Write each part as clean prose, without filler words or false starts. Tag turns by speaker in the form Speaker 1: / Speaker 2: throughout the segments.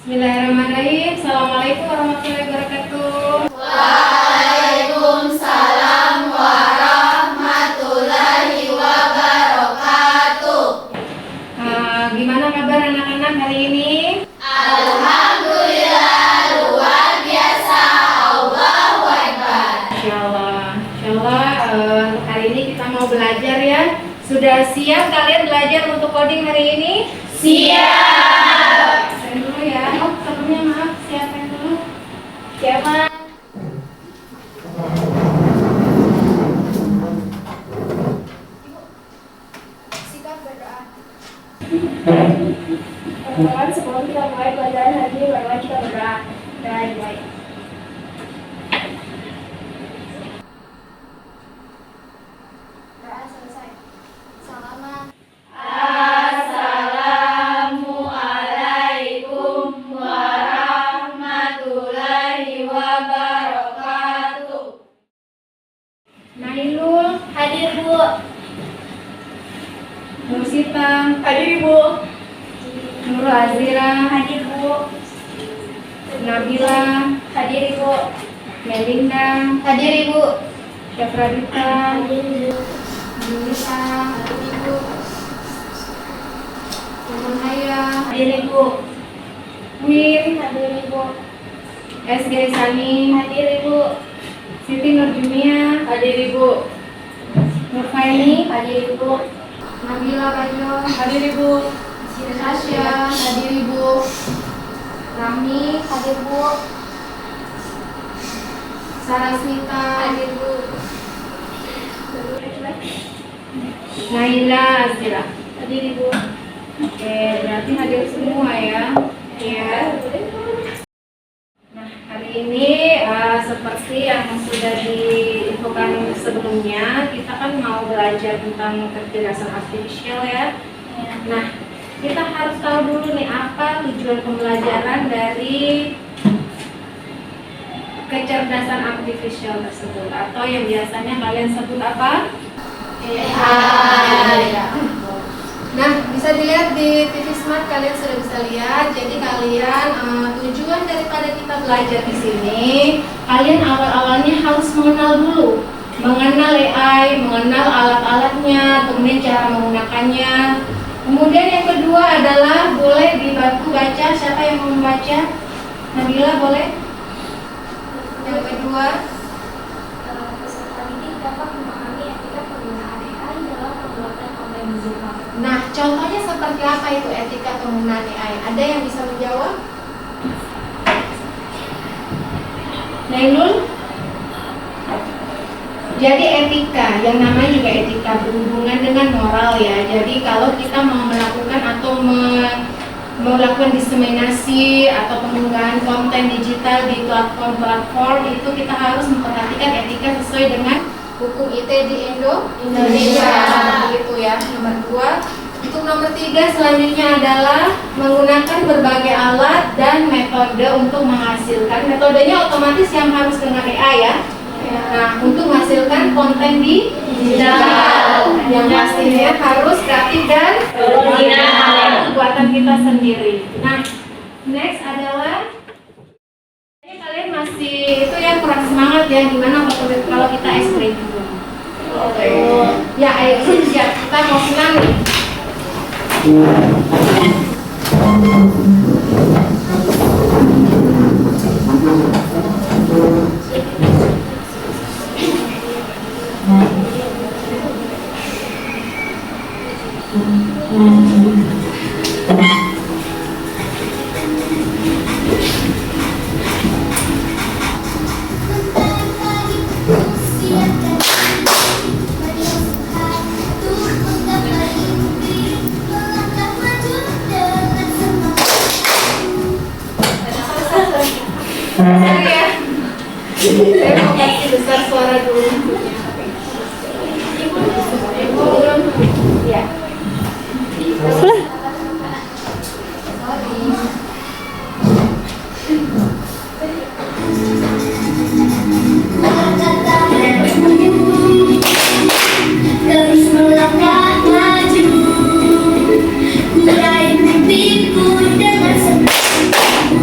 Speaker 1: Bismillahirrahmanirrahim. Assalamualaikum warahmatullahi wabarakatuh.
Speaker 2: Waalaikumsalam warahmatullahi wabarakatuh.
Speaker 1: Gimana kabar anak-anak hari ini?
Speaker 2: Alhamdulillah luar biasa. Allahu Akbar.
Speaker 1: Insyaallah, hari ini kita mau belajar ya. Sudah siap kalian belajar untuk coding hari ini?
Speaker 2: Siap.
Speaker 1: Siapin dulu ya. Oh, sebelumnya maaf, siapin dulu. Siapa?
Speaker 3: Sikap berdoa. Teman-teman, sebelum kita mulai pelajaran hari ini, marilah kita berdoa. Dan baik. Doa selesai. Salaman.
Speaker 2: Assalamualaikum warahmatullahi wabarakatuh.
Speaker 1: Nailul,
Speaker 2: Hadir Bu.
Speaker 1: Nursita,
Speaker 2: Hadir Bu.
Speaker 1: Nurul Azira,
Speaker 2: Hadir Bu.
Speaker 1: Nabila,
Speaker 2: Hadir Ibu.
Speaker 1: Melinda,
Speaker 2: Hadir Ibu.
Speaker 1: Syafradita,
Speaker 2: Ibu.
Speaker 1: Yunita,
Speaker 2: Ibu.
Speaker 1: Munaya,
Speaker 2: Hadir Ibu.
Speaker 1: Win,
Speaker 2: Hadir Ibu.
Speaker 1: S. Gaisani,
Speaker 2: Hadir Ibu.
Speaker 1: Siti Nurjumia,
Speaker 2: Hadir Ibu.
Speaker 1: Nurfaini,
Speaker 2: Hadir Ibu.
Speaker 1: Nabila Bajo,
Speaker 2: Hadir Ibu.
Speaker 1: Tasya,
Speaker 2: Hadir Ibu.
Speaker 1: Rami,
Speaker 2: Hadir Bu.
Speaker 1: Sarasmita,
Speaker 2: Hadir Bu.
Speaker 1: Naila, Azira.
Speaker 2: Hadir Ibu.
Speaker 1: Oke, berarti hadir semua ya. Ya. Nah, hari ini seperti yang sudah diinfokan sebelumnya, kita kan mau belajar tentang kecerdasan artifisial ya. Nah, kita harus tahu dulu nih apa tujuan pembelajaran dari kecerdasan artifisial tersebut, atau yang biasanya kalian sebut apa?
Speaker 2: AI.
Speaker 1: Nah, bisa dilihat di TV Smart, kalian sudah bisa lihat. Jadi kalian tujuan daripada kita belajar di sini, kalian awal-awalnya harus mengenal AI, mengenal alat-alatnya, kemudian cara menggunakannya. Kemudian yang kedua adalah boleh dibantu baca. Siapa yang mau membaca? Nabila boleh? Yang kedua,
Speaker 3: Peserta didik dapat memahami etika penggunaan AI dalam pembuatan konten digital.
Speaker 1: nah contohnya seperti apa itu etika penggunaan AI? Ada yang bisa menjawab? Nailul? Jadi etika, yang namanya juga etika berhubungan dengan moral ya. Jadi kalau kita mau melakukan atau melakukan diseminasi atau penggunaan konten digital di platform-platform, itu kita harus memperhatikan etika sesuai dengan hukum IT di Indonesia. Begitu ya. Nomor 2. Untuk nomor 3 selanjutnya adalah menggunakan berbagai alat dan metode untuk menghasilkan. Metodenya otomatis yang harus dengan AI ya. Nah, untuk menghasilkan konten di digital yang pastinya harus kreatif dan original, buatan kita sendiri. Nah, next adalah kalian masih itu ya kurang semangat ya, gimana kalau kita explain dulu. Ya, ayo siap, kita mau senang nih. Saya mau kasih besar suara dulu. Ibu belum? Ya.
Speaker 2: Terus melangkah maju, meraih mimpiku dengan semangat.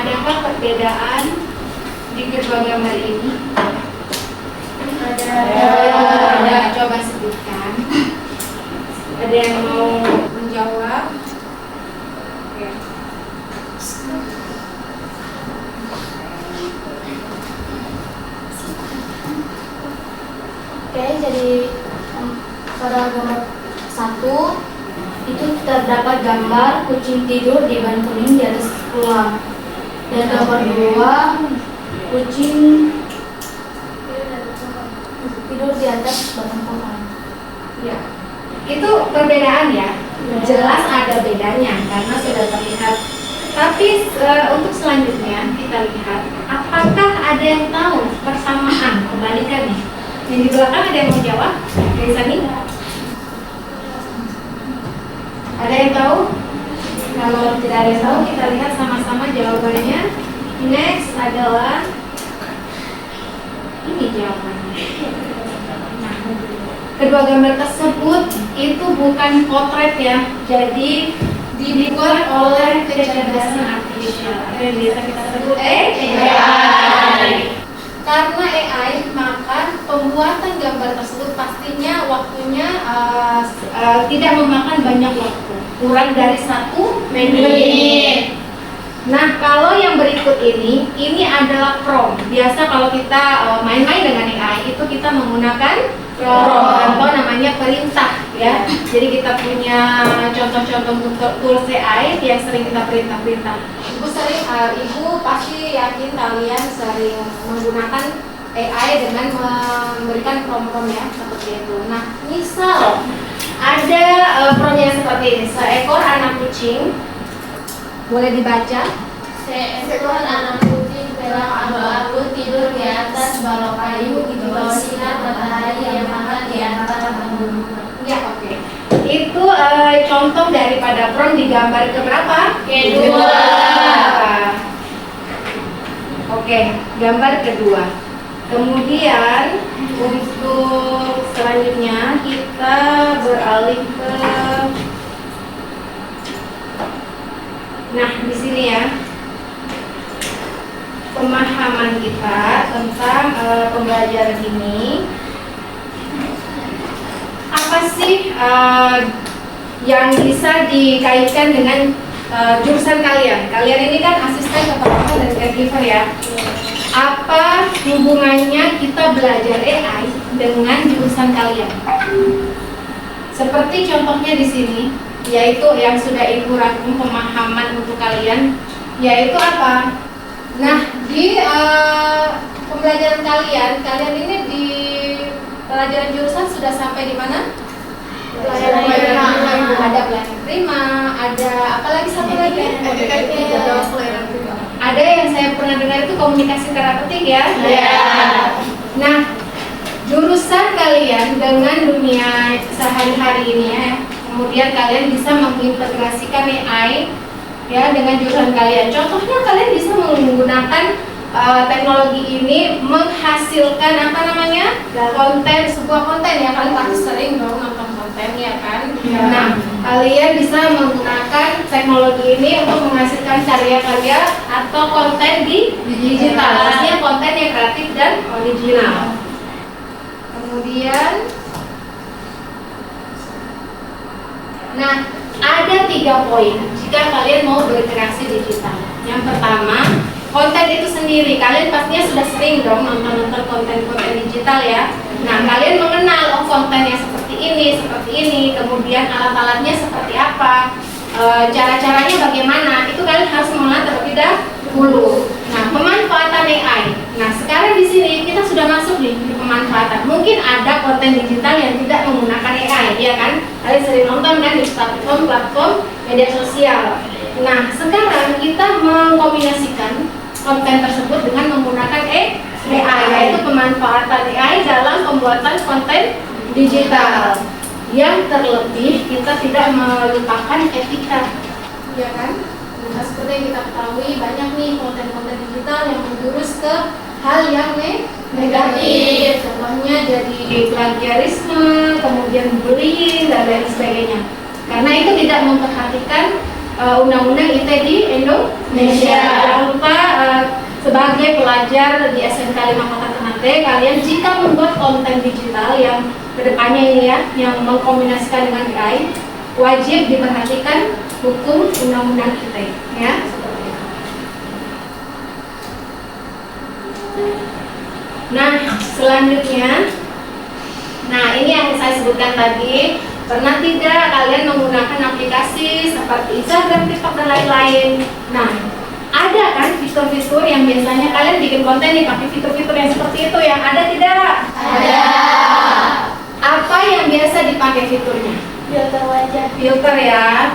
Speaker 1: adakah perbedaan di kedua gambar ini? Ada. Coba sebutkan. Ada yang mau menjawab? Oke.
Speaker 3: Oke, jadi pada gambar 1 itu terdapat gambar kucing tidur di ban kuning di atas ruang. Dan gambar 2 kucing tidur di atas batang pohon.
Speaker 1: Ya. Itu perbedaan ya. Jelas ada bedanya karena sudah terlihat. Tapi untuk selanjutnya kita lihat apakah ada yang tahu persamaan kebalikannya? Yang di belakang ada yang mau jawab? Dari sini? Ada yang tahu? Kalau tidak ada yang tahu, kita lihat sama-sama jawabannya. Next adalah ini jawabannya. Nah, kedua gambar tersebut itu bukan potret ya, jadi dibuat oleh kecerdasan artifisial. Yang biasa kita sebut AI. Karena AI, maka pembuatan gambar tersebut pastinya waktunya tidak memakan banyak waktu, kurang dari 1 menit. Nah, kalau yang berikut ini adalah prompt. Biasa kalau kita main-main dengan AI itu kita menggunakan prompt atau namanya perintah ya. Jadi kita punya contoh-contoh untuk tools AI yang sering kita perintah-perintah. Ibu pasti yakin kalian sering menggunakan AI dengan memberikan prompt-prompt ya seperti itu. Nah, misal ada promptnya seperti ini. Seekor anak kucing, boleh dibaca.
Speaker 3: Seekor anak kucing belang abu-abu tidur di atas balok kayu di bawah sinar matahari yang hangat di antara gunung.
Speaker 1: Ya, oke. Itu contoh daripada prompt di gambar keberapa?
Speaker 3: Kedua.
Speaker 1: Oke, gambar kedua. Kemudian untuk selanjutnya kita beralih ke, nah di sini ya, pemahaman kita tentang pembelajaran ini. Apa sih yang bisa dikaitkan dengan jurusan kalian? Kalian ini kan asisten kepala dan caregiver ya. Apa hubungannya kita belajar AI dengan jurusan kalian? Seperti contohnya di sini, yaitu yang sudah Ibu rangkum pemahaman untuk kalian, yaitu apa? Nah, di pembelajaran kalian ini di pelajaran jurusan sudah sampai di mana? Pelajaran prima. Ada pelajaran prima, ada apa lagi satu lagi? Ada yang saya pernah dengar itu komunikasi terapeutik ya. Nah, jurusan kalian dengan dunia sehari-hari ini ya, kemudian kalian bisa mengintegrasikan AI ya dengan jurusan kalian. Contohnya kalian bisa menggunakan teknologi ini menghasilkan apa namanya sebuah konten ya, kalian pasti sering dong nonton konten ya kan. Nah, kalian bisa menggunakan teknologi ini untuk menghasilkan karya-karya atau konten di digital, pastinya konten yang kreatif dan original. Kemudian, nah ada 3 poin jika kalian mau berkreasi digital. Yang pertama, konten itu sendiri, kalian pastinya sudah sering dong nonton konten-konten digital ya. Nah, kalian mengenal kontennya seperti ini, kemudian alat-alatnya seperti apa, cara-caranya bagaimana, itu kalian harus mengenal terlebih dahulu. Nah, pemanfaatan AI. Nah, sekarang di sini kita sudah masuk nih di pemanfaatan. Mungkin ada konten digital yang tidak menggunakan AI, ya kan? Kalian sering nonton kan di platform media sosial. Nah, sekarang kita mengkombinasikan konten tersebut dengan menggunakan AI, yaitu pemanfaatan AI dalam pembuatan konten digital. Yang terlebih kita tidak melupakan etika, ya kan? Nah, seperti yang kita ketahui banyak nih konten-konten digital yang menjurus ke hal yang negatif. Contohnya jadi plagiarisme, kemudian bullying dan lain sebagainya. Karena itu tidak memperhatikan undang-undang ITE di Indonesia. Jangan lupa sebagai pelajar di SMK 5 Kota Ternate, kalian jika membuat konten digital yang kedepannya ini ya, yang mengkombinasikan dengan AI, wajib diperhatikan hukum undang-undang ITE ya. Seperti itu. Nah, selanjutnya, nah ini yang saya sebutkan tadi. Pernah tidak kalian menggunakan aplikasi seperti Instagram, TikTok, dan lain-lain? Nah, ada kan fitur-fitur yang biasanya kalian bikin konten nih pakai fitur-fitur yang seperti itu yang ada tidak?
Speaker 2: Ada.
Speaker 1: Apa yang biasa dipakai fiturnya?
Speaker 2: Filter wajah.
Speaker 1: Filter ya,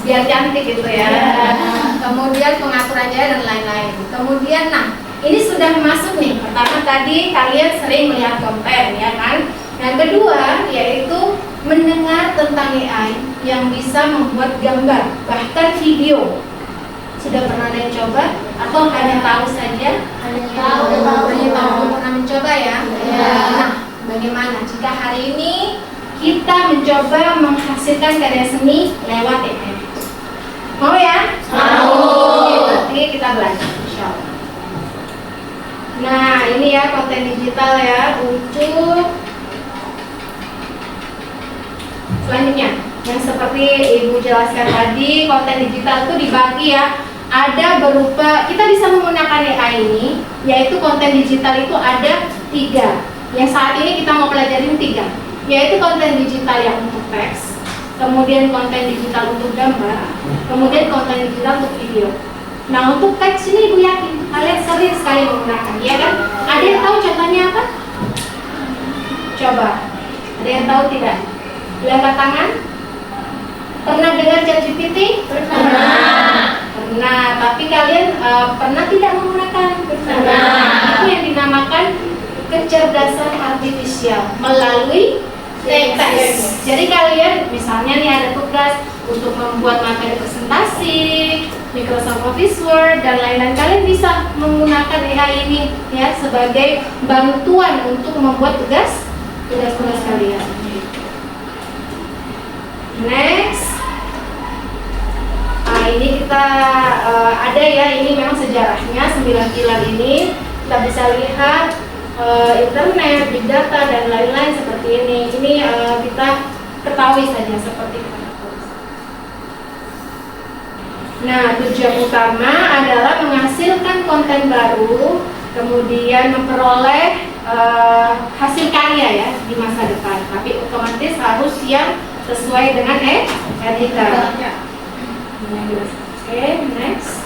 Speaker 1: biar cantik gitu ya.
Speaker 2: Ya.
Speaker 1: Kemudian pengaturannya dan lain-lain. Kemudian, nah ini sudah masuk nih. Pertama tadi kalian sering melihat konten ya kan? Yang kedua yaitu mendengar tentang AI yang bisa membuat gambar, bahkan video. Sudah pernah ada yang coba atau hanya tahu saja?
Speaker 2: Hanya tahu.
Speaker 1: Belum pernah mencoba ya?
Speaker 2: Ya.
Speaker 1: Nah, bagaimana jika hari ini kita mencoba menghasilkan karya seni lewat AI? Mau ya?
Speaker 2: Mau.
Speaker 1: Oke, nanti kita belajar, insya Allah. Nah, ini ya konten digital ya untuk selanjutnya, yang seperti Ibu jelaskan tadi, konten digital itu dibagi ya. Ada berupa, kita bisa menggunakan AI ini, yaitu konten digital itu ada 3. Yang saat ini kita mau pelajarin 3, yaitu konten digital yang untuk teks, kemudian konten digital untuk gambar, kemudian konten digital untuk video. Nah, untuk teks ini Ibu yakin kalian sering sekali menggunakan, ya kan? Ada yang tahu contohnya apa? Coba, ada yang tahu tidak? Angkat tangan. Pernah dengar ChatGPT?
Speaker 2: Pernah.
Speaker 1: Pernah, tapi kalian pernah tidak menggunakan?
Speaker 2: Pernah.
Speaker 1: Itu yang dinamakan kecerdasan artifisial melalui teks. Jadi kalian misalnya nih ada tugas untuk membuat materi presentasi, Microsoft Office Word dan lain-lain, kalian bisa menggunakan AI ini ya sebagai bantuan untuk membuat tugas-tugas kalian. Next, ini kita ada ya, ini memang sejarahnya 9 pilar ini kita bisa lihat internet, big data dan lain-lain seperti ini. Ini kita ketahui saja seperti itu. Nah, tujuan utama adalah menghasilkan konten baru, kemudian memperoleh hasil karya ya di masa depan. Tapi otomatis harus yang sesuai dengan etika. Oke, next.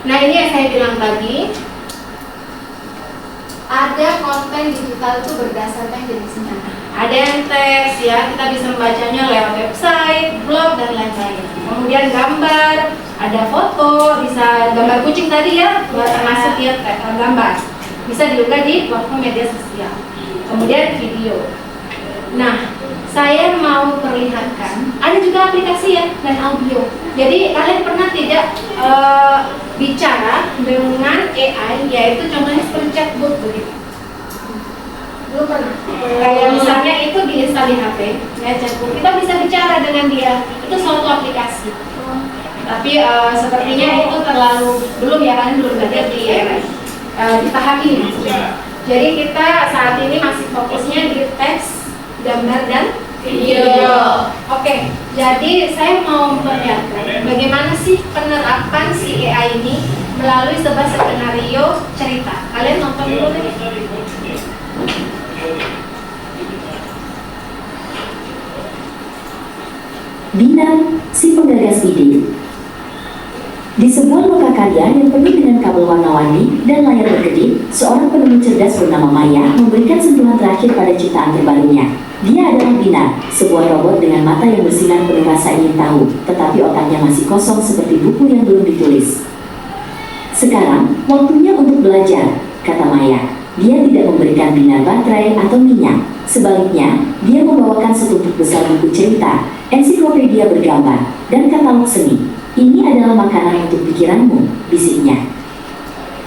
Speaker 1: Nah, ini yang saya bilang tadi, ada konten digital itu berdasarkan jenisnya. Ada yang teks ya, kita bisa membacanya lewat website, blog dan lain-lain. Kemudian gambar, ada foto, bisa gambar kucing tadi ya, termasuk ya gambar. Bisa diunggah di platform media sosial. Kemudian video. Nah, saya mau perlihatkan, ada juga aplikasi ya dan audio. Jadi kalian pernah tidak bicara dengan AI, yaitu contohnya seperti chatbot begitu? Belum pernah. Kayak misalnya itu diinstal di HP, ya chatbot. Kita bisa bicara dengan dia. Itu suatu aplikasi. Tapi sepertinya itu terlalu belum ya kan, belum ada dipahami maksudnya. Jadi kita saat ini masih fokusnya di teks, gambar dan video. Oke, jadi saya mau memperlihatkan bagaimana sih penerapan si AI ini melalui sebuah skenario cerita. Kalian nonton dulu nih.
Speaker 4: Binar, si penggagas ide. Di sebuah lokakarya yang penuh dengan kabel warna-warni dan layar berkedip, seorang penemu cerdas bernama Maya memberikan sentuhan terakhir pada ciptaan terbarunya. Dia adalah Binar, sebuah robot dengan mata yang bersinar penuh rasa ingin tahu, tetapi otaknya masih kosong seperti buku yang belum ditulis. Sekarang, waktunya untuk belajar, kata Maya. Dia tidak memberikan Binar baterai atau minyak. Sebaliknya, dia membawakan setumpuk besar buku cerita, ensiklopedia bergambar, dan katalog seni. Ini adalah makanan untuk pikiranmu, bisiknya.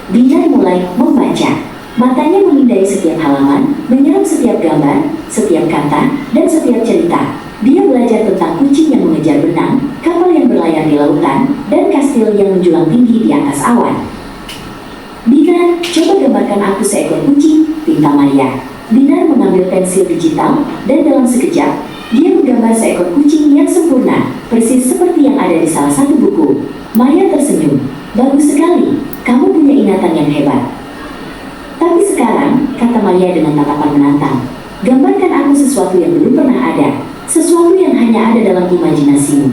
Speaker 4: Binar mulai membaca. Matanya memindai setiap halaman, menyerap setiap gambar, setiap kata, dan setiap cerita. Dia belajar tentang kucing yang mengejar benang, kapal yang berlayar di lautan, dan kastil yang menjulang tinggi di atas awan. Binar, coba gambarkan aku seekor kucing, pinta Maya. Binar mengambil pensil digital, dan dalam sekejap, dia menggambar seekor kucing yang sempurna, persis seperti yang ada di salah satu buku. Maya tersenyum. Bagus sekali, kamu punya ingatan yang hebat. Tapi sekarang, kata Maya dengan tatapan menantang, gambarkan aku sesuatu yang belum pernah ada, sesuatu yang hanya ada dalam imajinasimu.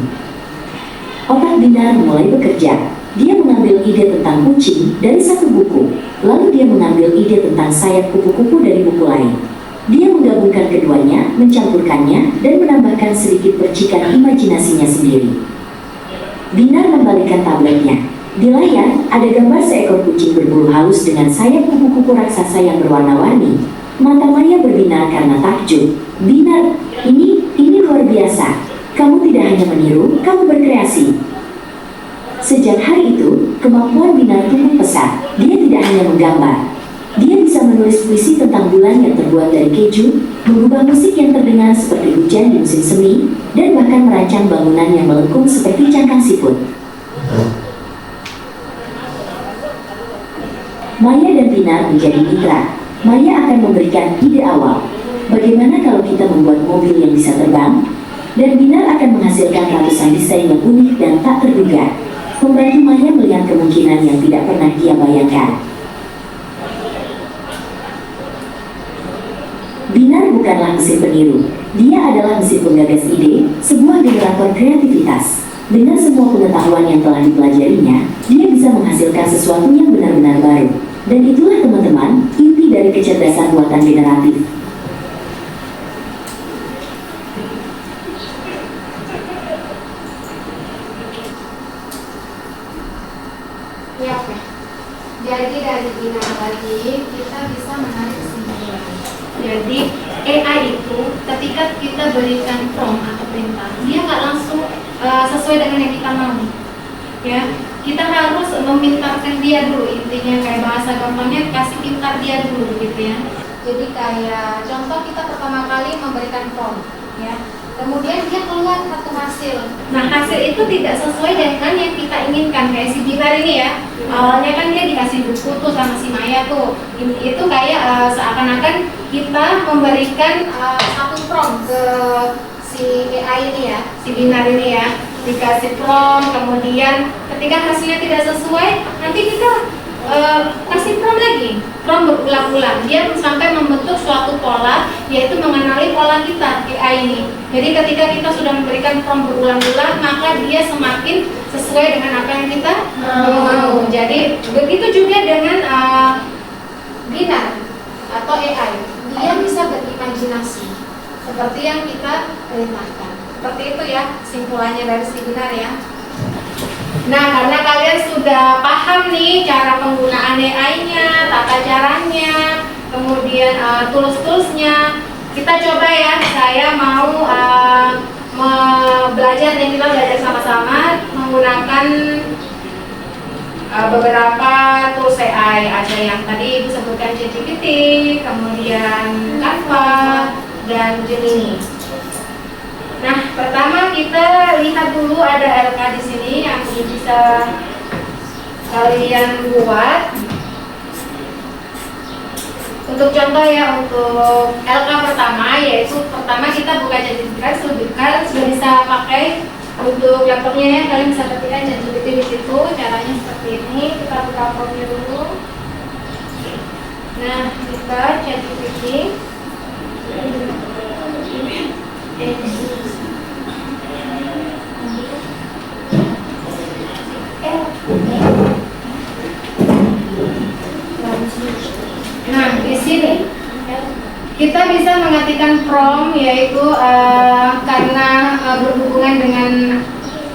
Speaker 4: Otak Binar mulai bekerja. Dia mengambil ide tentang kucing dari satu buku, lalu dia mengambil ide tentang sayap kupu-kupu dari buku lain. Dia menggabungkan keduanya, mencampurkannya, dan menambahkan sedikit percikan imajinasinya sendiri. Binar membalikkan tabletnya. Di layar, ada gambar seekor kucing berbulu halus dengan sayap kupu-kupu raksasa yang berwarna-warni. Mata Maya berbinar karena takjub. Binar, ini luar biasa. Kamu tidak hanya meniru, kamu berkreasi. Sejak hari itu, kemampuan Binar tumbuh pesat. Dia tidak hanya menggambar. Dia bisa menulis puisi tentang bulan yang terbuat dari keju, mengubah musik yang terdengar seperti hujan di musim semi, dan bahkan merancang bangunan yang melengkung seperti cangkang siput. Maya dan Binar menjadi mitra. Maya akan memberikan ide awal. Bagaimana kalau kita membuat mobil yang bisa terbang? Dan Binar akan menghasilkan ratusan desain yang unik dan tak terduga. Membantu Maya melihat kemungkinan yang tidak pernah dia bayangkan. Binar bukanlah mesin peniru. Dia adalah mesin penggagas ide, sebuah generator kreativitas. Dengan semua pengetahuan yang telah dipelajarinya, dia bisa menghasilkan sesuatu yang benar-benar baru. Dan itulah teman-teman, inti dari kecerdasan buatan generatif.
Speaker 1: Ya, oke. Jadi dari Binar tadi kita bisa menarik kesimpulan. Jadi AI itu ketika kita berikan prompt atau perintah, dia nggak langsung sesuai dengan yang kita mau. Ya, kita harus memintarkan dia dulu, intinya kayak bahasa gampangnya kasih pintar dia dulu gitu ya. Jadi kayak contoh kita pertama kali memberikan prompt ya, kemudian dia keluar satu hasil. Nah, hasil itu tidak sesuai dengan yang kita inginkan. Kayak si Binar ini ya, awalnya kan dia dikasih buku tuh sama si Maya tuh. Itu kayak seakan-akan kita memberikan satu prompt ke si AI ini ya, si Binar ini ya, dikasih prompt, kemudian ketika hasilnya tidak sesuai, nanti kita kasih prompt lagi, prompt berulang-ulang. Dia sampai membentuk suatu pola, yaitu mengenali pola kita AI ini. Jadi ketika kita sudah memberikan prompt berulang-ulang, maka dia semakin sesuai dengan apa yang kita mau. Jadi begitu juga dengan Binar atau AI, dia bisa berimajinasi seperti yang kita perintahkan. Seperti itu ya simpulannya dari si Binar ya. Nah, karena kalian sudah paham nih cara penggunaan AI-nya, tata caranya, kemudian tools-toolsnya, kita coba ya. Saya mau belajar nih, kita belajar sama-sama menggunakan beberapa tools AI. Ada yang tadi disebutkan ChatGPT, kemudian Canva, dan Gemini. Nah, pertama kita lihat dulu ada LK di sini yang bisa kalian buat. Untuk contoh ya, untuk LK pertama, yaitu pertama kita buka ChatGPT, kalian sudah bisa pakai untuk laptopnya ya, kalian bisa ketikkan ChatGPT di situ. Caranya seperti ini, kita buka formnya dulu. Nah, buka ChatGPT. Nah, di sini kita bisa mengetikkan prompt, yaitu karena berhubungan dengan,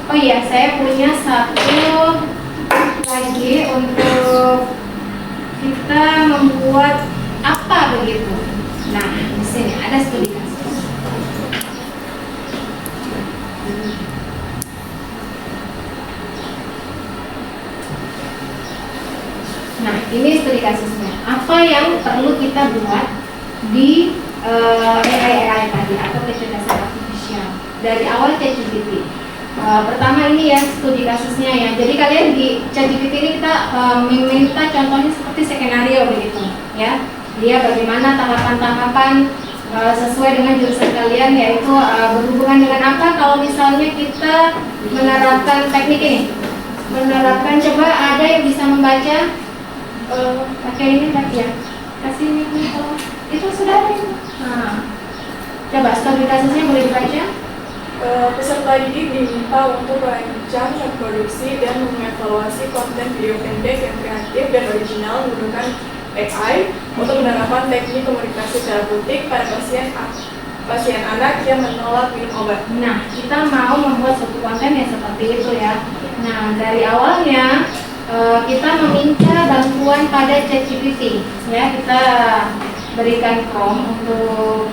Speaker 1: oh iya, saya punya satu lagi untuk kita membuat apa begitu. Nah, di sini ada studi kasus. Nah, ini studi kasusnya. Apa yang perlu kita buat di AI tadi atau kecerdasan artifisial? dari awal ChatGPT. Pertama ini ya studi kasusnya ya. Jadi kalian di ChatGPT ini kita meminta contohnya seperti skenario begitu ya. Dia bagaimana tahapan-tahapan sesuai dengan jurusan kalian, yaitu berhubungan dengan apa kalau misalnya kita menerapkan teknik ini. Menerapkan, coba ada yang bisa membaca pakai ini tadi ya. Kasih ini kalau itu sudah ada ini. Nah, coba studi kasusnya boleh dibaca.
Speaker 5: Peserta didik diminta untuk merancang, memproduksi, dan mengevaluasi konten video pendek yang kreatif dan original menggunakan AI untuk penerapan teknik komunikasi terapeutik pada pasien anak yang menolak minum obat.
Speaker 1: Nah, kita mau membuat suatu konten yang seperti itu ya. Nah, dari awalnya kita meminta bantuan pada ChatGPT ya. Kita berikan prompt untuk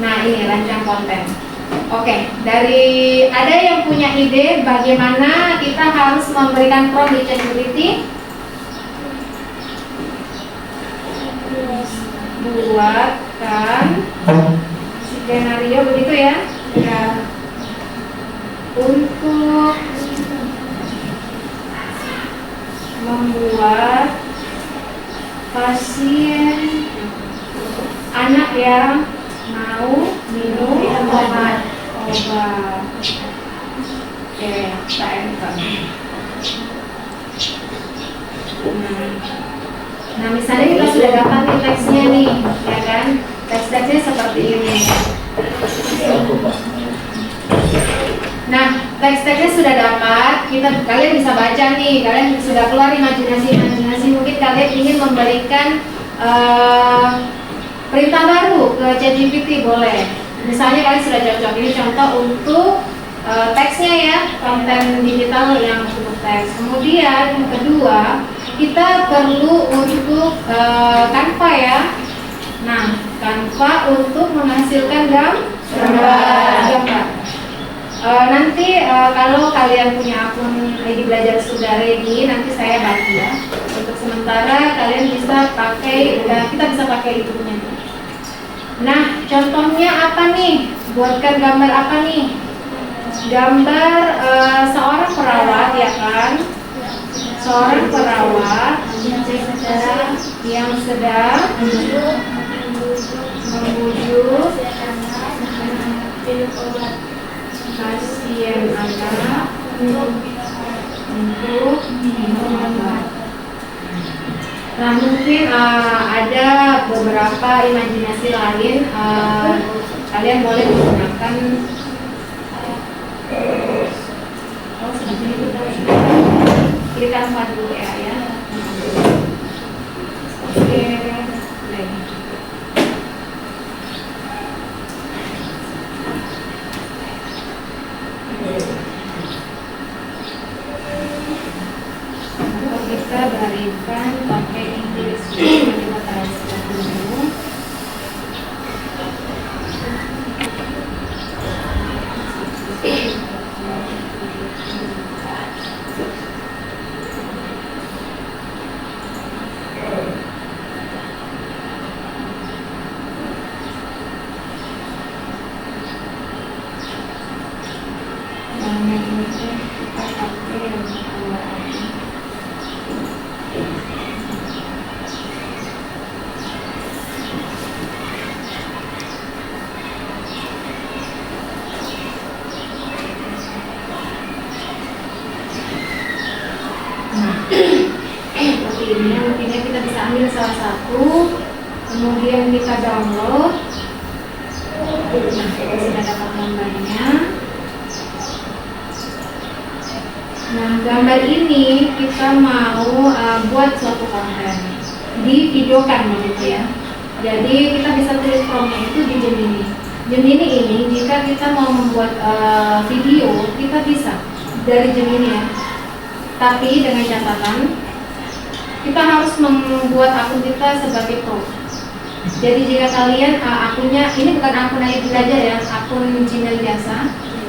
Speaker 1: ini rancang konten. Oke, dari ada yang punya ide bagaimana kita harus memberikan prompt di ChatGPT? Buatkan skenario begitu ya. Ya. Untuk membuat pasien anak yang mau minum obat. Oke, kita enter. Nah, misalnya kita sudah dapat nih teksnya nih, ya kan? Teks-teksnya seperti ini. Nah, teks-teksnya sudah dapat, kalian bisa baca nih, kalian sudah keluar imajinasi. Mungkin kalian ingin memberikan perintah baru ke ChatGPT, boleh. Misalnya kalian sudah cocok, ini contoh untuk teksnya ya, konten digital yang untuk teks. Kemudian yang kedua, kita perlu untuk Canva ya. Nah, Canva untuk menghasilkan gambar. Nanti kalau kalian punya akun ID Belajar Sudah Ready, nanti saya bantu ya. Untuk sementara kalian bisa pakai, kita bisa pakai itu punya. Nah, contohnya apa nih? Buatkan gambar apa nih? Gambar seorang perawat ya kan? Seorang perawat yang sedang membujuk pasien anak untuk minum obat. Nah, mungkin ada beberapa imajinasi lain. Kalian boleh menggunakan seperti itu tadi. Klik Canva dulu ya. Oke, baik. Kita berikan pakai Inggris dulu. Seperti ini, mungkinnya kita bisa ambil salah satu, kemudian kita download. Nah, kita sudah dapat gambarnya. Nah, gambar ini kita mau buat suatu konten, divideokan begitu ya. Jadi kita bisa tulis promptnya itu di Gemini. Gemini ini jika kita mau membuat video, kita bisa dari Gemini ya. Tapi dengan catatan kita harus membuat akun kita sebagai pro. Jadi jika kalian akunnya ini bukan akun ID Belajar ya, akun Gmail biasa.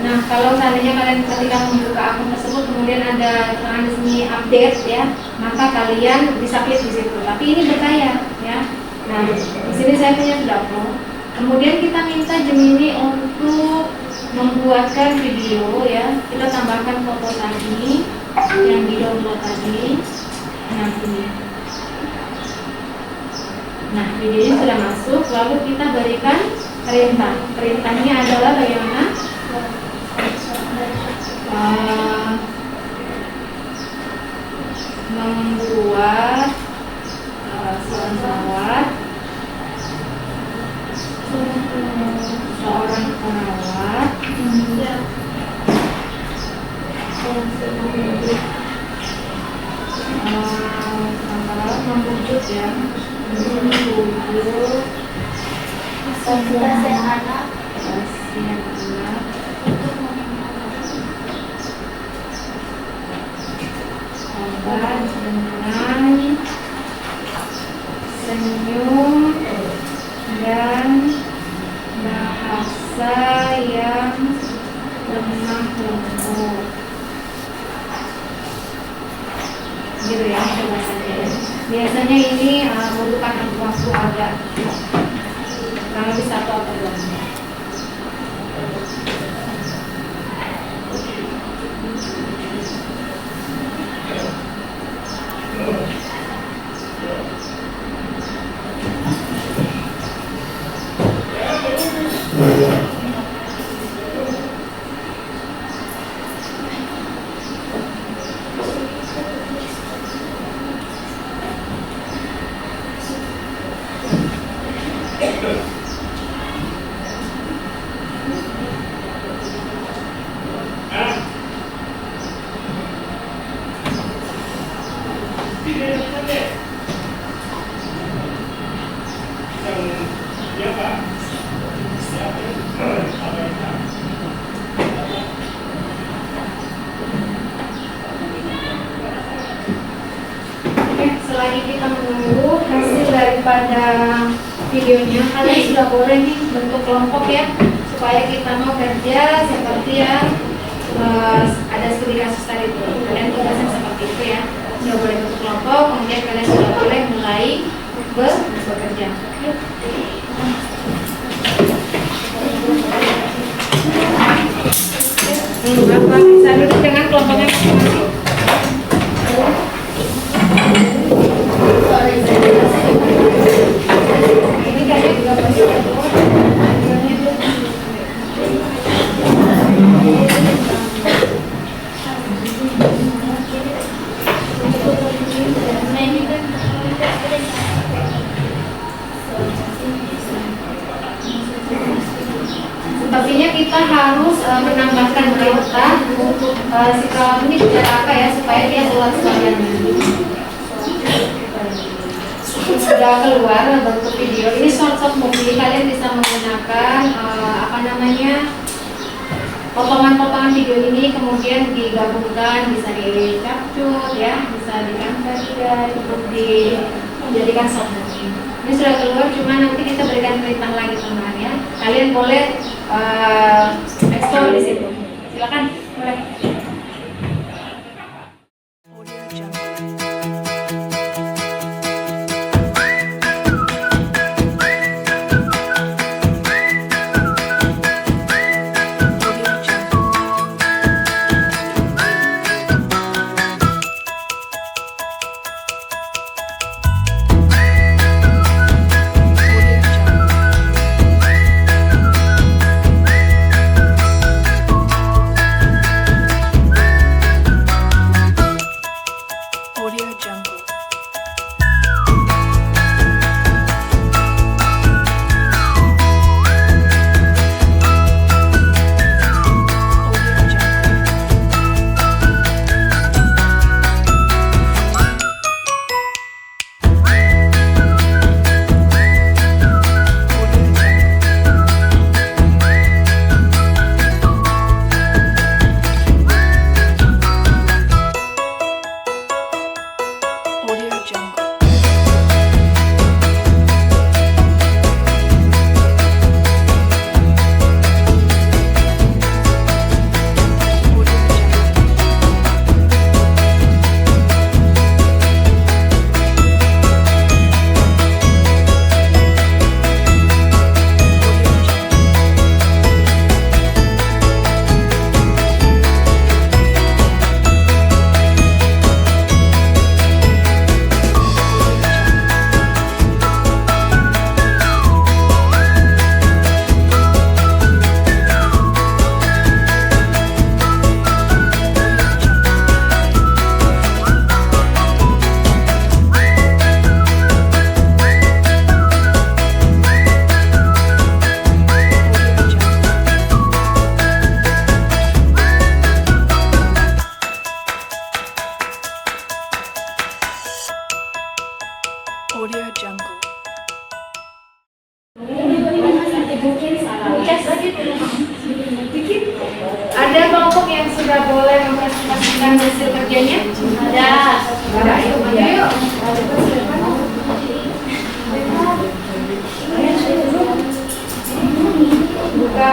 Speaker 1: Nah, kalau seandainya kalian ketika membuka akun tersebut kemudian ada di sini update ya, maka kalian bisa klik di situ. Tapi ini berbayar ya. Nah, di sini saya punya sudah pro. Kemudian kita minta Gemini untuk membuatkan video ya, kita tambahkan foto tadi yang di download tadi. Nah ini, nah videonya sudah masuk, lalu kita berikan perintah. Perintahnya adalah bagaimana? Membuat seorang perawat membujuk ya, membujuk
Speaker 2: Pasien anak.
Speaker 1: pasien anak obat dengan senyum dan bahasa yang lemah lembut, gitu ya bahasanya. Biasanya ini membutuhkan waktu agak kurang lebih 1 atau 2 menit. Selagi kita menunggu hasil daripada videonya, kalian sudah boleh nih bentuk kelompok ya, supaya kita mau kerja seperti yang ada studi kasus tadi itu. Kalian tugasnya seperti itu ya, sudah boleh bentuk kelompok, kemudian kalian sudah boleh mulai bekerja. Yuk. Apa bisa duduk dengan kelompoknya masing-masing? Ini kayaknya juga pasti sepertinya kita harus menambahkan perintah untuk si perawat ini bicara apa ya, supaya dia keluar suaranya. Sudah keluar bentuk video ini short movie, kalian bisa menggunakan potongan-potongan video ini kemudian digabungkan, bisa di capture ya, bisa di-convert juga untuk dijadikan short movie. Ini sudah keluar, cuma nanti kita berikan perintah lagi teman-teman ya. Kalian boleh explore di situ. Silakan, boleh. sudah boleh mempresentasikan hasil kerjanya?
Speaker 2: Ada.
Speaker 1: Ada, yuk maju yuk. Buka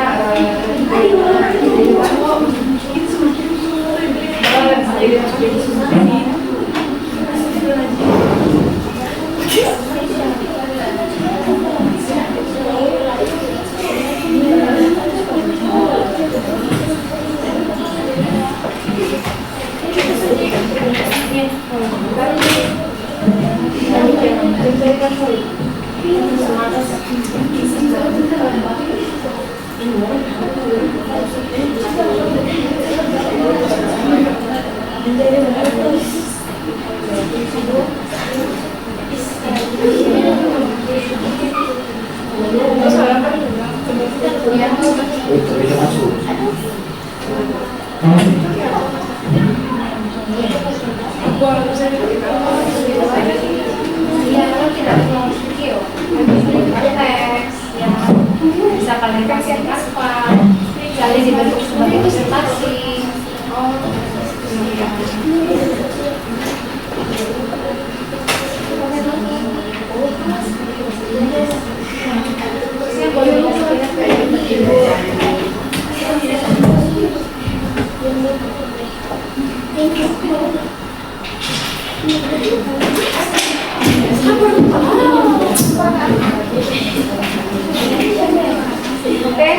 Speaker 1: bisa kalian kasih kasih kali dibentuk sebagai presentasi. Oke,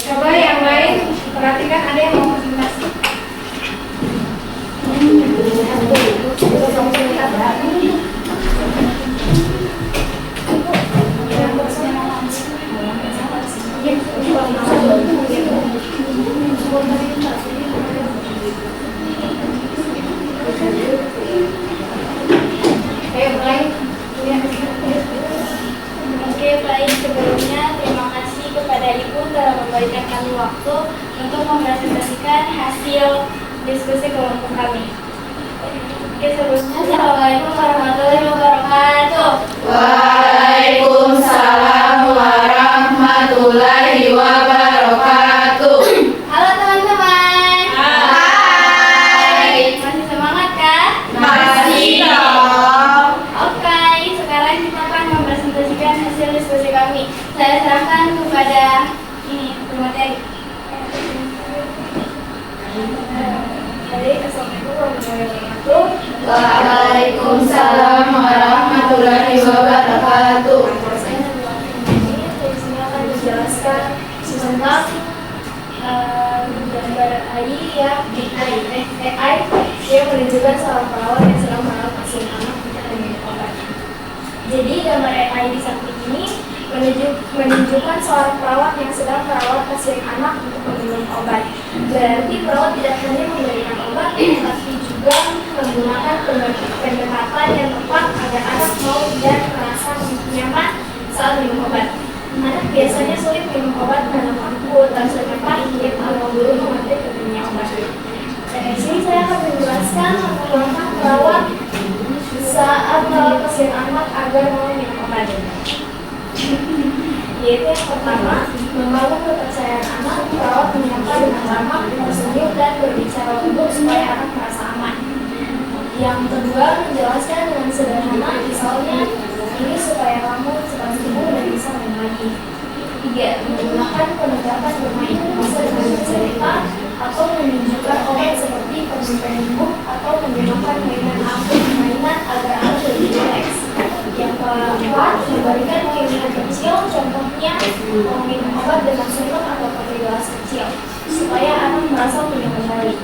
Speaker 1: coba yang lain perhatikan ada yang mau presentasi. Ayo mulai.
Speaker 3: Oke, baik. Sebelumnya terima kasih kepada Ibu telah memberikan kami waktu untuk mempresentasikan hasil diskusi kelompok kami. Oke, sebelumnya Assalamualaikum warahmatullahi wabarakatuh.
Speaker 2: Waalaikumsalam warahmatullahi wabarakatuh.
Speaker 3: Halo teman-teman.
Speaker 2: Hai.
Speaker 3: Masih semangat kan?
Speaker 2: Masih dong.
Speaker 3: Oke, sekarang kita akan mempresentasikan hasil diskusi kami. Saya serahkan kepada ini pemateri. Assalamualaikum warahmatullahi wabarakatuh.
Speaker 2: Waalaikumsalam warahmatullahi wabarakatuh.
Speaker 3: Saya akan menjelaskan tentang gambar AI yang AI yang menunjukkan seorang perawat yang sedang merawat pasien anak untuk minum obat. Jadi gambar AI di samping ini menunjukkan seorang perawat yang sedang merawat pasien anak untuk meminum obat. Berarti perawat tidak hanya memberikan obat, tapi juga menggunakan pendekatan yang tepat agar anak mau dan merasa nyaman saat minum obat. Anak biasanya sulit minum obat karena mampu rasanya pahit atau belum mengerti pentingnya obat. Dari sini saya akan menjelaskan langkah perawat saat merawat pasien anak agar mau minum obat. Yaitu yang pertama, membangun kepercayaan anak. Perawat menyapa dengan ramah, tersenyum dan berbicara lembut supaya anak merasa aman. Yang kedua, menjelaskan dengan sederhana, misalnya ini supaya kamu cepat sembuh dan bisa main lagi. Tiga, menggunakan pendekatan bermain, bisa dengan bercerita atau menunjukkan obat seperti permen buk atau menggunakan mainan agar anak lebih rileks. Yang keempat, memberikan keinginan kecil, contohnya minum obat dengan sendok atau pakai gelas kecil, supaya anak merasa punya kendali.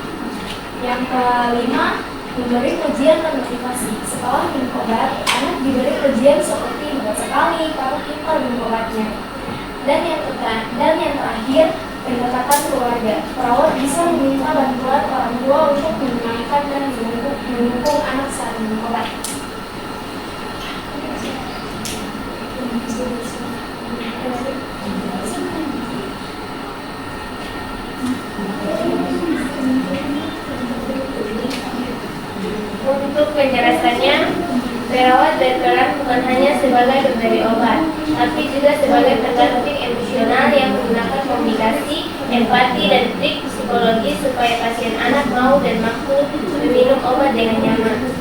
Speaker 3: Yang kelima, memberi pujian dan motivasi. Setelah minum obat, anak diberi pujian seperti hebat sekali, kamu pintar minum obatnya. Dan yang terakhir, pendekatan keluarga. Perawat bisa meminta bantuan orang tua untuk menenangkan dan mendukung anak saat minum obat. Untuk penjelasannya, perawat berperan bukan hanya sebagai pemberi obat, tapi juga sebagai pendamping emosional yang menggunakan komunikasi, empati, dan trik psikologi supaya
Speaker 1: supaya pasien anak mau dan mampu meminum obat dengan nyaman.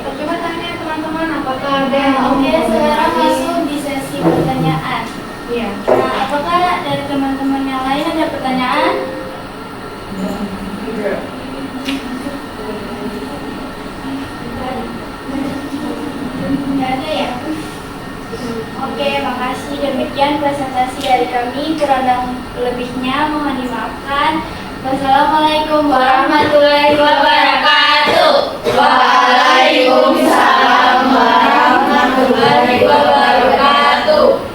Speaker 1: Coba tanya teman-teman apakah ada yang
Speaker 3: Oke,
Speaker 1: mau
Speaker 3: sekarang
Speaker 1: lagi?
Speaker 3: masuk di sesi pertanyaan.
Speaker 1: Iya.
Speaker 3: Nah, apakah dari teman-teman yang lain ada pertanyaan? Nggak ada ya? Oke, makasih. Demikian presentasi dari kami. Kurang lebihnya mohon dimaafkan. Wassalamualaikum warahmatullahi wabarakatuh.
Speaker 2: Waalaikumsalam warahmatullahi wabarakatuh.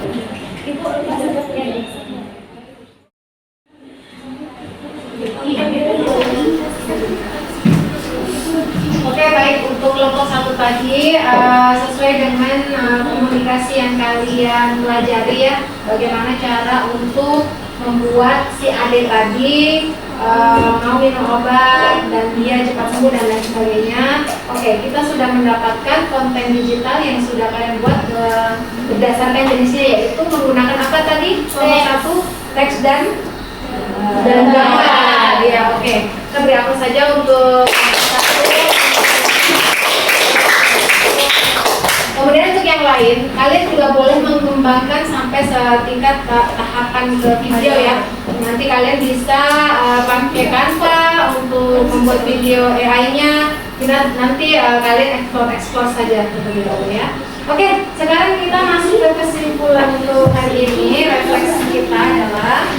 Speaker 1: Oke, baik, untuk kelompok 1 tadi sesuai dengan komunikasi yang kalian pelajari ya, bagaimana cara untuk membuat si adik tadi mau minum obat dan dia cepat sembuh dan lain sebagainya. Oke, kita sudah mendapatkan konten digital yang sudah kalian buat berdasarkan jenisnya, yaitu menggunakan apa tadi? Kelompok 1, teks dan gambar. Ya, oke. Kita beri apa saja untuk kelompok 1. Kemudian untuk yang lain, kalian juga boleh mengembangkan sampai setingkat tahapan ke video ya. Nanti kalian bisa pakai Canva untuk membuat video AI-nya. Nanti kalian explore saja terlebih dahulu ya. Oke, sekarang kita masuk ke kesimpulan untuk hari ini. Refleksi kita adalah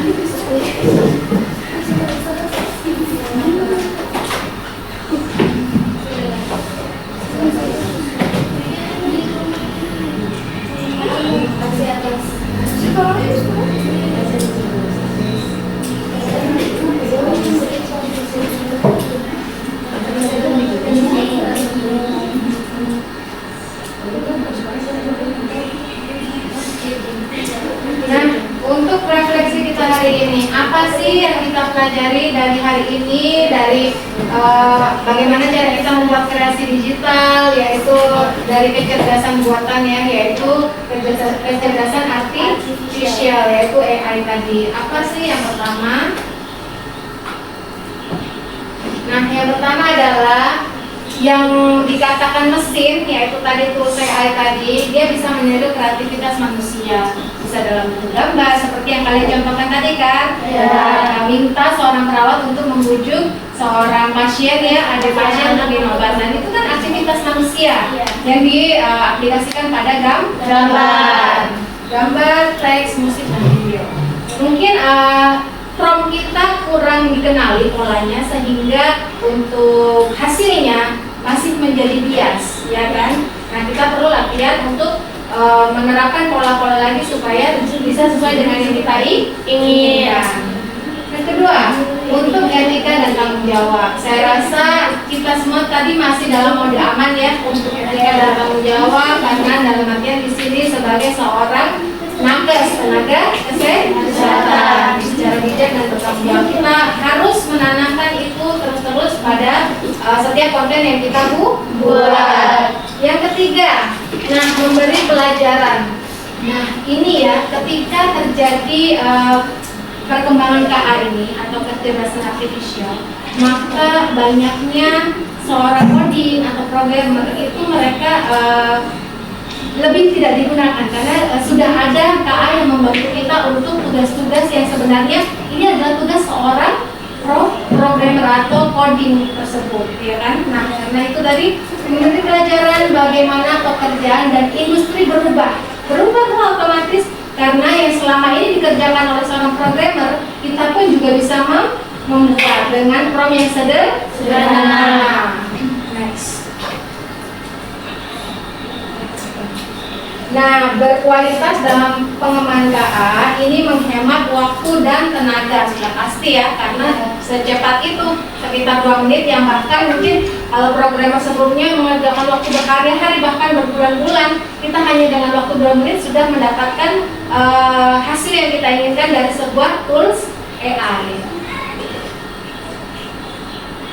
Speaker 1: untuk refleksi kita hari ini, apa sih yang kita pelajari dari hari ini, dari bagaimana cara kita membuat kreasi digital, yaitu dari kecerdasan buatan ya, yaitu kecerdasan artifisial, yaitu AI tadi. Apa sih yang pertama? Nah, yang pertama adalah yang dikatakan mesin, yaitu tadi tools AI tadi, dia bisa meniru kreativitas manusia. Bisa dalam bentuk gambar, seperti yang kalian contohkan tadi kan. Minta seorang perawat untuk membujuk seorang pasien ya, ada pasien untuk minum obat. Dan itu kan aktivitas manusia yang diaplikasikan pada gambar, teks, musik, dan video. Mungkin prompt kita kurang dikenali polanya, sehingga untuk hasilnya masih menjadi bias, ya kan? Nah, kita perlu latihan untuk menerapkan pola-pola lagi supaya bisa sesuai dengan yang kita inginkan. Yang kedua, untuk etika dan tanggung jawab. Saya rasa kita semua tadi masih dalam mode aman ya untuk etika dan tanggung jawab, karena dalam artian di sini sebagai seorang nakes, tenaga kesehatan, secara bijak dan bertanggung jawab. Kita harus menanamkan itu terus-terus pada setiap konten yang kita buat. Yang ketiga, memberi pelajaran. Nah, ini ya, ketika terjadi perkembangan KA ini atau kecerdasan artifisial, maka banyaknya seorang coding atau programmer itu mereka lebih tidak digunakan karena sudah ada KA yang membantu kita untuk tugas-tugas yang sebenarnya ini adalah tugas seorang programmer atau coding tersebut, ya kan? Nah, karena itu tadi memberi pelajaran bagaimana pekerjaan dan industri berubah otomatis, karena yang selama ini dikerjakan oleh seorang programmer, kita pun juga bisa membuat dengan prompt yang sederhana. Next. Nah, berkualitas dalam pengembangan KA ini menghemat waktu dan tenaga, sudah pasti ya, karena secepat itu sekitar 2 menit, yang bahkan mungkin kalau programmer sebelumnya mengerjakan waktu berhari-hari bahkan berbulan-bulan, kita hanya dengan waktu 2 menit sudah mendapatkan hasil yang kita inginkan dari sebuah tools AI.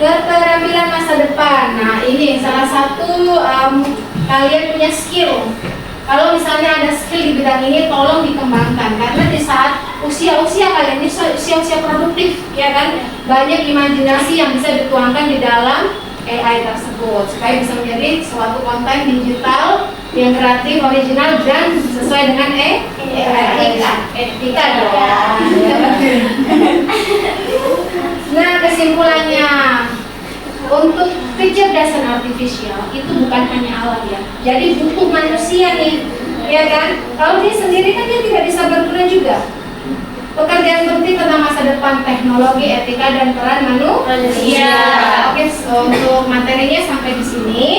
Speaker 1: Keterampilan masa depan. Nah, ini salah satu kalian punya skill. Kalau misalnya ada skill di bidang ini, tolong dikembangkan, karena di saat usia-usia kalian ini usia-usia produktif, ya kan? Banyak imajinasi yang bisa dituangkan di dalam AI tersebut supaya bisa menjadi suatu konten digital yang kreatif, original dan sesuai dengan etika dong. Nah, kesimpulannya untuk kecerdasan artifisial itu bukan hanya alat ya, jadi butuh manusia nih, ya kan? Kalau dia sendiri kan dia tidak bisa berguna juga. Pekerjaan penting tentang masa depan teknologi, etika dan peran manusia. Oke, untuk materinya sampai di sini.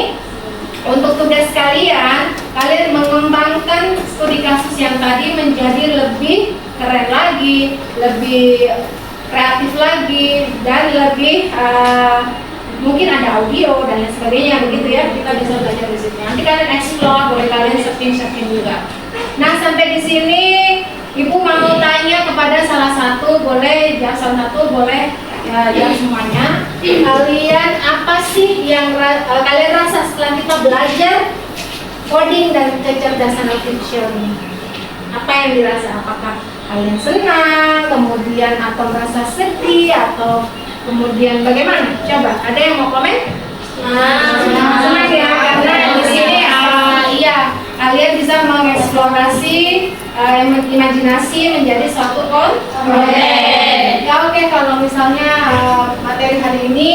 Speaker 1: Untuk tugas kalian mengembangkan studi kasus yang tadi menjadi lebih keren lagi, lebih kreatif lagi, dan lebih mungkin ada audio dan lain sebagainya begitu ya. Kita bisa belajar di sini. Nanti kalian explore, boleh kalian searching juga. Nah, sampai di sini Ibu mau tanya kepada salah satu, boleh ya, salah satu boleh ya, jangan semuanya. Kalian apa sih yang kalian rasa setelah kita belajar coding dan kecerdasan artificial ini? Apa yang dirasa? Apakah kalian senang, kemudian atau merasa sedih, atau kemudian bagaimana? Coba, ada yang mau komen? Senang ya, karena di sini iya, kalian bisa mengeksplorasi imajinasi menjadi suatu konten. Ya, oke, kalau misalnya materi hari ini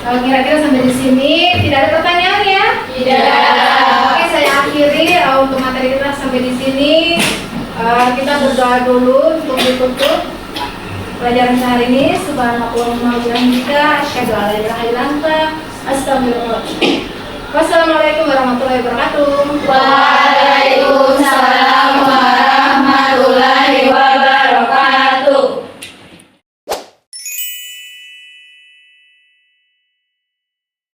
Speaker 1: kira-kira sampai di sini tidak ada pertanyaan ya? Tidak. Oke, saya akhiri untuk materi kita sampai di sini. Kita berdoa dulu untuk ditutup pelajaran hari ini. Subhanallahumma wa bihamdika asyhadu an la ilaha illa anta astaghfiruka. Wassalamualaikum warahmatullahi wabarakatuh.